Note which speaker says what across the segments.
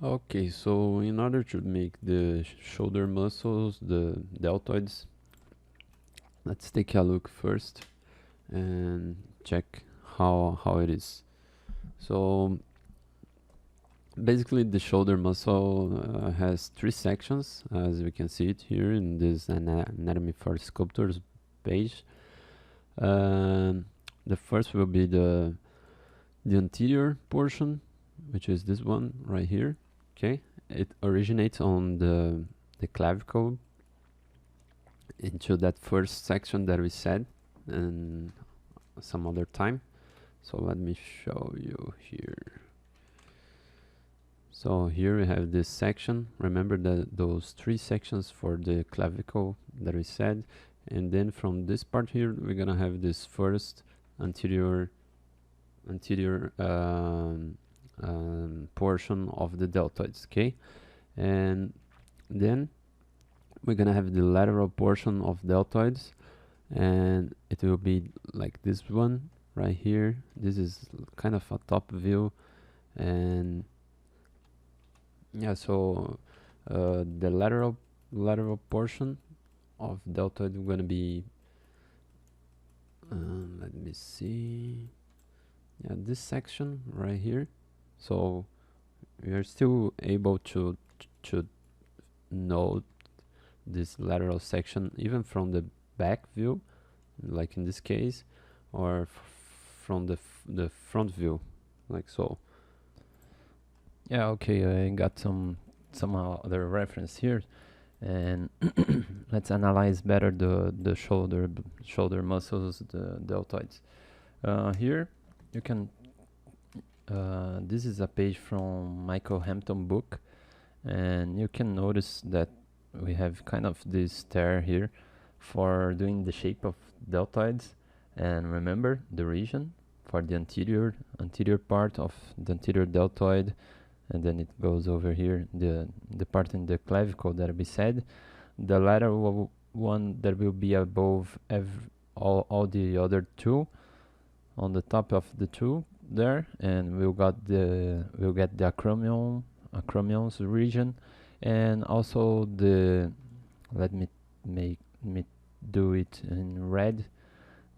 Speaker 1: Okay, so in order to make the shoulder muscles, the deltoids, let's take a look first and check how it is. So basically the shoulder muscle has three sections, as we can see it here in this anatomy for sculptors page. Um, the first will be the anterior portion, which is this one right here. Okay, it originates on the clavicle into that first section that we said and some other time. So let me show you here. So here we have this section. Remember that those three sections for the clavicle that we said, and then from this part here we're gonna have this first anterior portion of the deltoids. Okay, and then we're gonna have the lateral portion of deltoids, and it will be like this one right here. This is kind of a top view, and yeah, so the lateral portion of deltoid is gonna be let me see, yeah, this section right here. So we are still able to know this lateral section even from the back view, like in this case, or from the front view, like so. Yeah, okay, I got some other reference here, and let's analyze better the shoulder muscles, the deltoids. Here you can this is a page from Michael Hampton book, and you can notice that we have kind of this tear here for doing the shape of deltoids. And remember the region for the anterior part of the anterior deltoid, and then it goes over here, the part in the clavicle that we said, the lateral one that will be above all the other two, on the top of the two there, and we'll get the acromions region, and also the, let me make me do it in red.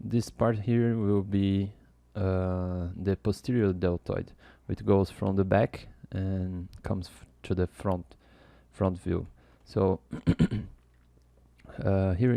Speaker 1: This part here will be the posterior deltoid, which goes from the back and comes to the front view. So here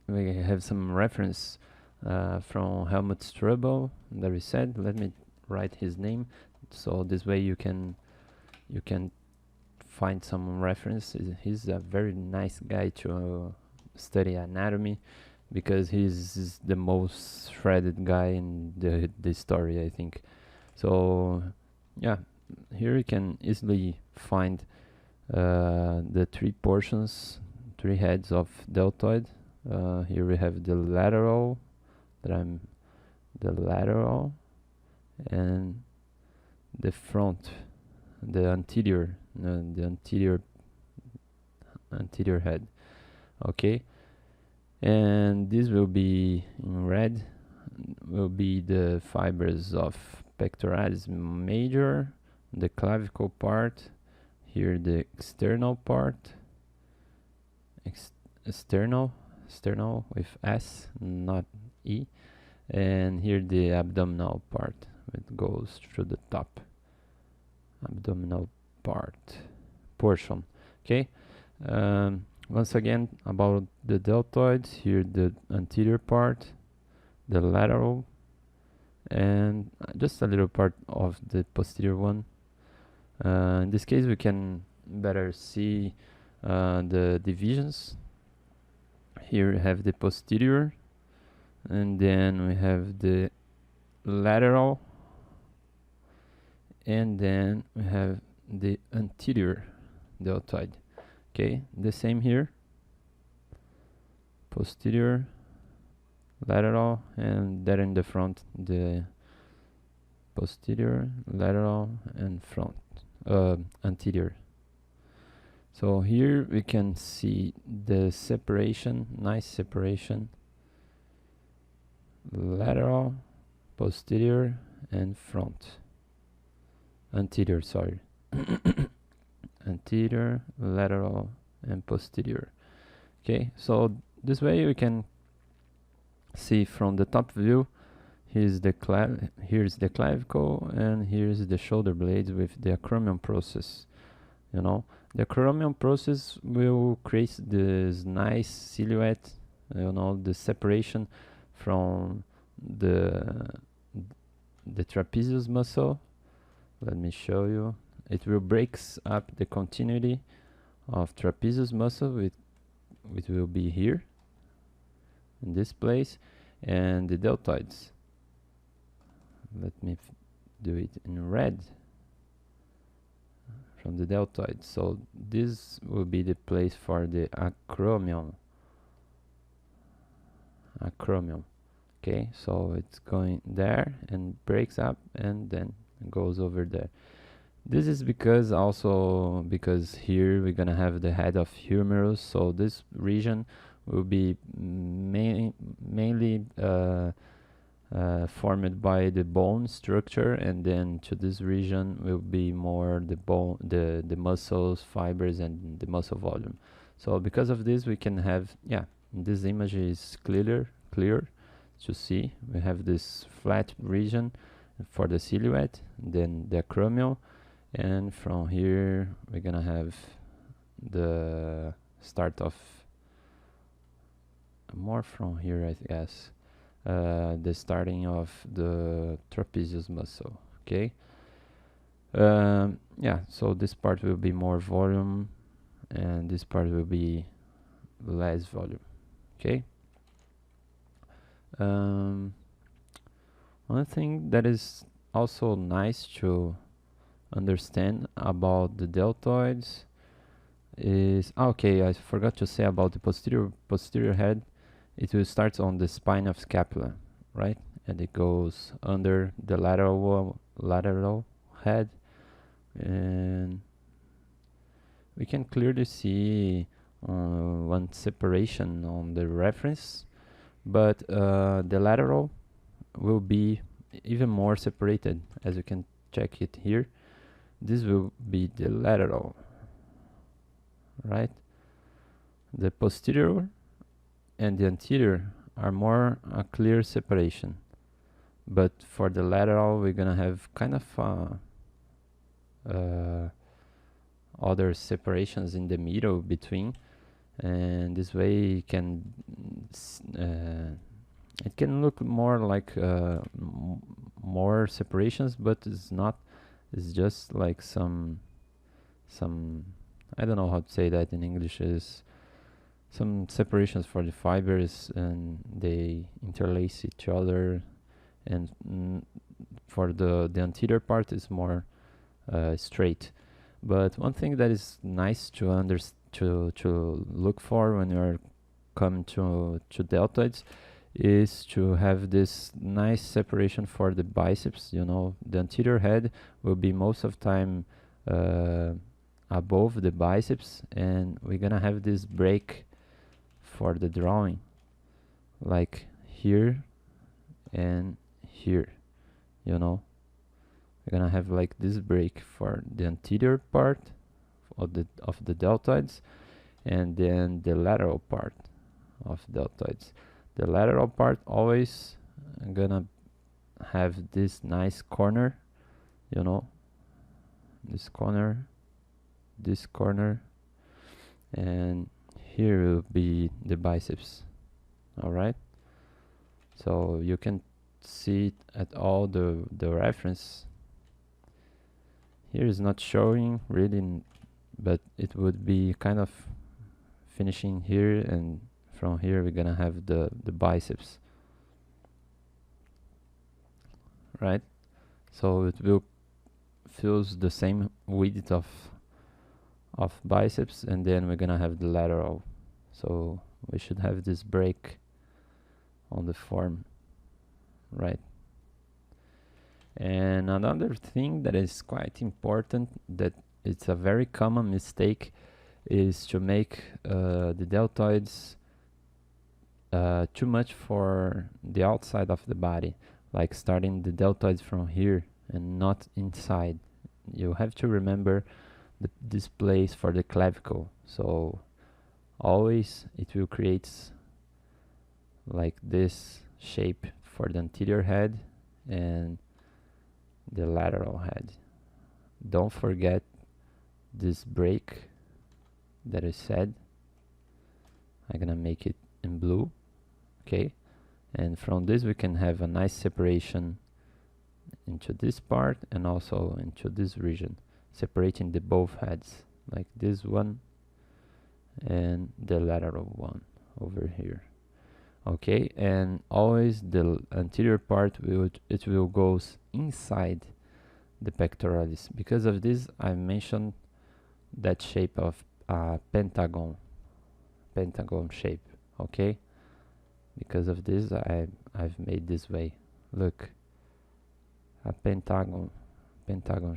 Speaker 1: we have some reference from Helmut Strobel that we said. Let me write his name, so this way you can find some reference. He's a very nice guy to study anatomy, because he's the most shredded guy in the story, I think. So yeah, here you can easily find the three portions, three heads of deltoid. Here we have the lateral, the lateral, and the front, the anterior head. Okay, and this will be in red, will be the fibers of pectoralis major, the clavicle part, here the external part, external with S, not E, and here the abdominal part, it goes through the top, abdominal portion. Okay, once again about the deltoids, here the anterior part, the lateral, and just a little part of the posterior one. In this case we can better see the divisions. Here we have the posterior, and then we have the lateral, and then we have the anterior deltoid. Okay, the same here, posterior, lateral, and there in the front, the posterior, lateral, and front, anterior. So here we can see the separation, nice separation, lateral, posterior, and front, anterior, sorry. anterior, lateral, and posterior. Okay, so this way we can see from the top view. Here's the clavicle, and here's the shoulder blades with the acromion process. You know, the acromion process will create this nice silhouette. You know, the separation from the trapezius muscle. Let me show you. It will breaks up the continuity of trapezius muscle. It will be here in this place, and the deltoids. Let me do it in red from the deltoid. So this will be the place for the acromion. Okay, so it's going there and breaks up and then goes over there. This is because here we're gonna have the head of humerus, so this region will be mainly formed by the bone structure, and then to this region will be more the muscles, fibers, and the muscle volume. So because of this, we can have, this image is clear to see. We have this flat region for the silhouette, then the acromion, and from here we're gonna have the start of more from here, I guess. The starting of the trapezius muscle. Okay. So this part will be more volume, and this part will be less volume. Okay. One thing that is also nice to understand about the deltoids is I forgot to say about the posterior head. It will start on the spine of scapula, right? And it goes under the lateral head, and we can clearly see one separation on the reference, but the lateral will be even more separated, as you can check it here. This will be the lateral, right? The posterior and the anterior are more a clear separation, but for the lateral we're gonna have kind of other separations in the middle between, and this way it can look more like more separations, but it's not. It's just like some I don't know how to say that in English, is some separations for the fibers, and they interlace each other, and for the anterior part is more straight. But one thing that is nice to look for when you're coming to deltoids is to have this nice separation for the biceps. You know, the anterior head will be most of the time above the biceps, and we're gonna have this break for the drawing, like here and here. You know, we're gonna have like this break for the anterior part of the deltoids, and then the lateral part of deltoids. The lateral part always gonna have this nice corner, you know, this corner, and here will be the biceps. All right, so you can see it at all the reference. Here is not showing really, but it would be kind of finishing here, and from here we're gonna have the biceps, right? So it will fills the same width of biceps, and then we're gonna have the lateral. So we should have this break on the form, right? And another thing that is quite important, that it's a very common mistake, is to make the deltoids too much for the outside of the body, like starting the deltoids from here and not inside. You have to remember this place for the clavicle. So always it will create like this shape for the anterior head and the lateral head. Don't forget this break that I said. I'm gonna make it in blue, okay? And from this we can have a nice separation into this part and also into this region, separating the both heads, like this one and the lateral one over here. Okay, and always the anterior part it will go inside the pectoralis. Because of this, I mentioned that shape of pentagon shape. Okay, because of this, I've made this way. Look, a pentagon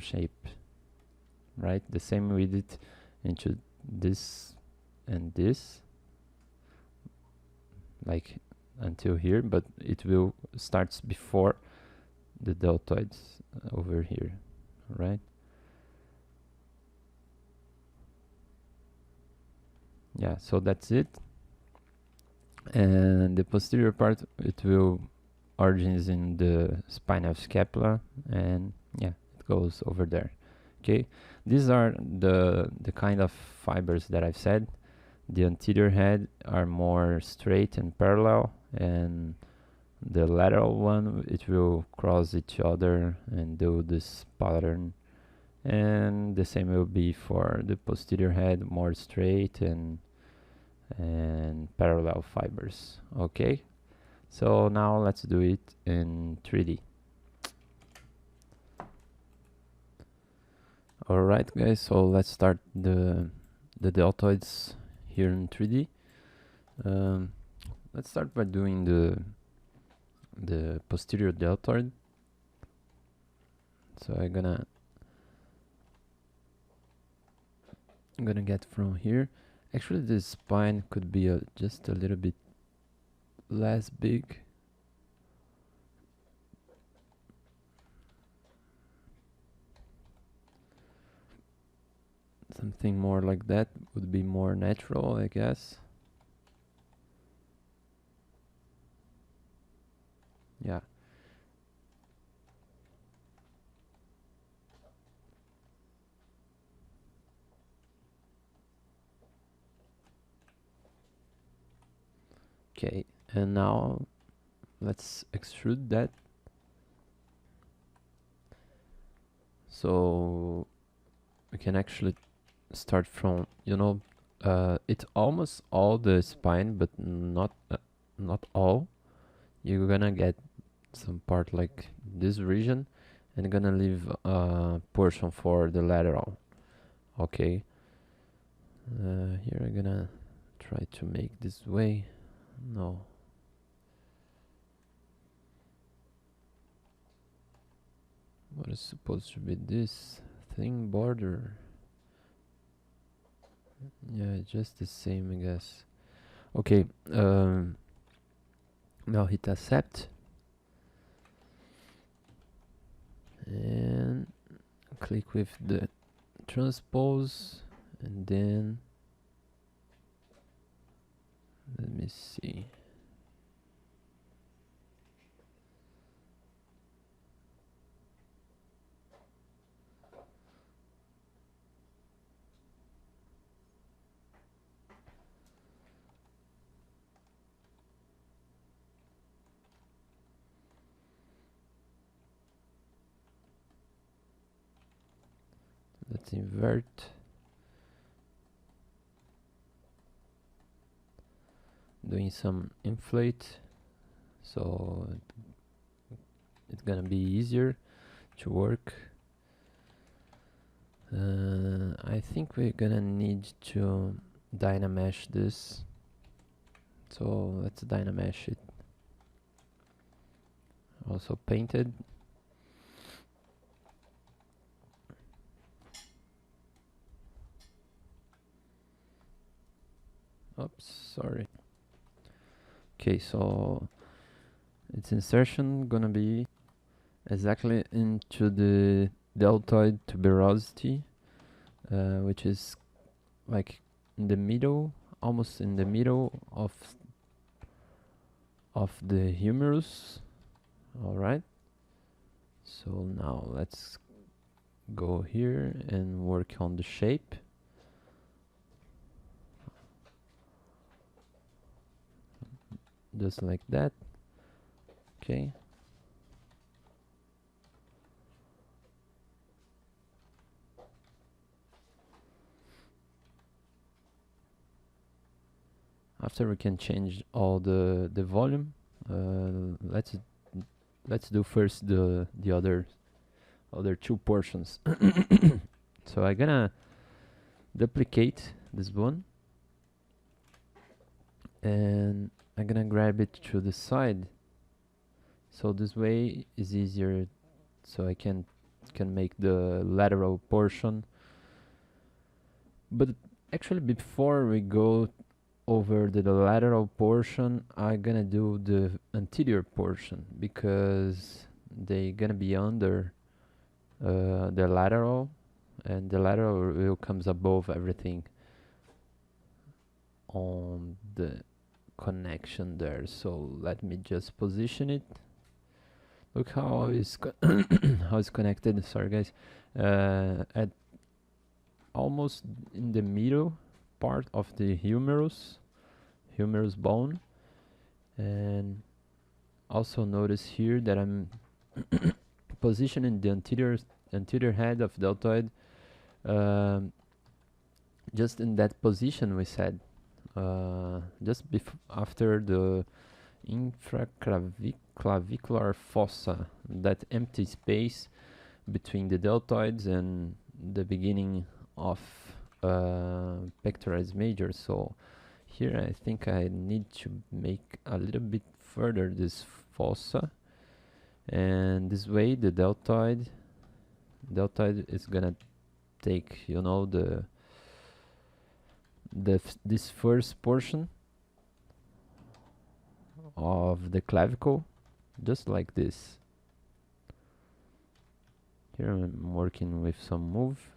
Speaker 1: shape, right? The same we did into this and this, like until here, but it will starts before the deltoids over here, right? Yeah, so that's it. And the posterior part, it will origins in the spinal scapula, and yeah, it goes over there. Okay, these are the kind of fibers that I've said. The anterior head are more straight and parallel, and the lateral one, it will cross each other and do this pattern. And the same will be for the posterior head, more straight and parallel fibers. Okay, so now let's do it in 3D. Alright guys, so let's start the deltoids here in 3D. Let's start by doing the posterior deltoid. So I'm gonna get from here. Actually, the spine could be just a little bit less big. Something more like that would be more natural, I guess. Yeah. Okay, and now let's extrude that. So we can actually start from, it's almost all the spine, but not all. You're gonna get some part like this region, and gonna leave a portion for the lateral. Okay, here I'm gonna try to make this way. No, what is supposed to be this thing border? Yeah, just the same, I guess. Okay, now hit accept and click with the transpose, and then let me see. Let's invert. Doing some inflate, so it's gonna be easier to work. I think we're gonna need to Dynamesh this, so let's Dynamesh it. Also painted. Oops, sorry. Okay, so its insertion gonna be exactly into the deltoid tuberosity. which is like in the middle, almost in the middle of the humerus. All right. So now let's go here and work on the shape. Just like that. Okay. After we can change all the volume, let's do first the other two portions. So I'm gonna duplicate this one, and I'm gonna grab it to the side, so this way is easier, so I can make the lateral portion. But actually, before we go over the lateral portion, I'm gonna do the anterior portion, because they gonna be under the lateral, and the lateral will comes above everything on the connection there. So let me just position it. Look how it's how it's connected. Sorry guys. At almost in the middle part of the humerus bone. And also notice here that I'm positioning the anterior head of deltoid um, just in that position we said, just after the infraclavicular fossa, that empty space between the deltoids and the beginning of pectoralis major. So here I think I need to make a little bit further this fossa, and this way the deltoid is gonna take, you know, this first portion of the clavicle, just like this. Here I'm working with some move,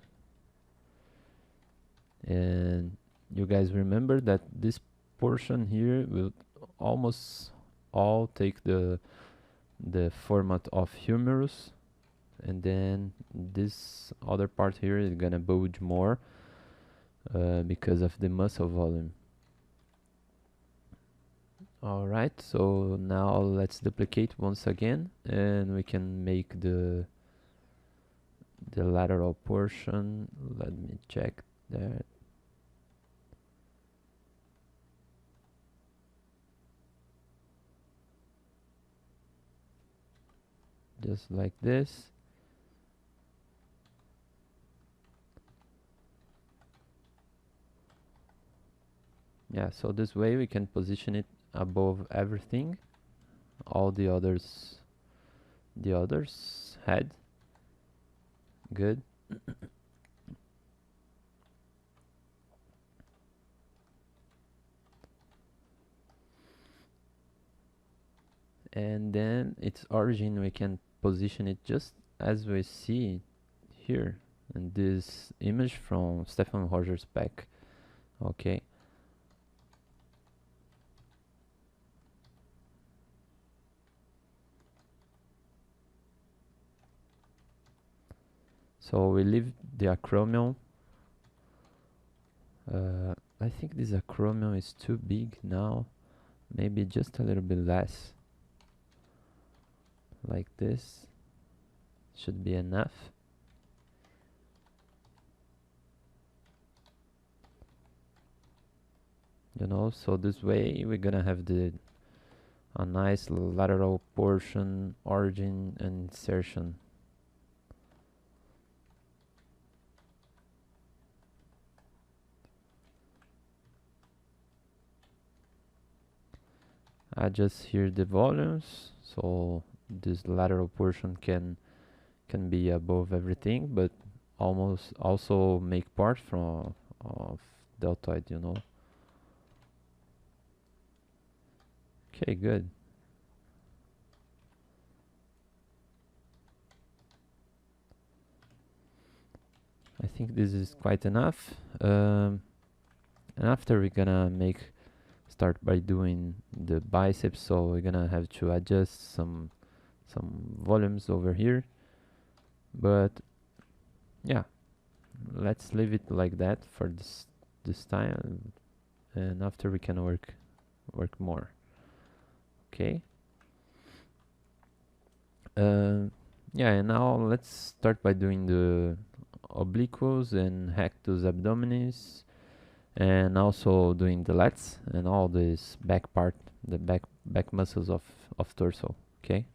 Speaker 1: and you guys remember that this portion here will almost all take the format of humerus, and then this other part here is gonna bulge more because of the muscle volume. Alright, so now let's duplicate once again, and we can make the lateral portion. Let me check that. Just like this. Yeah, so this way we can position it above everything, all the others head. Good. And then its origin, we can position it just as we see here in this image from Stefan Rogers Beck. Okay. So we leave the acromion. I think this acromion is too big now. Maybe just a little bit less. Like this. Should be enough. You know, so this way we're gonna have a nice lateral portion, origin and insertion. Adjust here the volumes, so this lateral portion can be above everything, but almost also make part from of deltoid, you know. Okay, good. I think this is quite enough. And after we're gonna start by doing the biceps, so we're gonna have to adjust some volumes over here. But yeah, let's leave it like that for this time, and after we can work more. Okay. Yeah, and now let's start by doing the obliquos and rectus abdominis, and also doing the lats and all this back part, the back muscles of torso. Okay.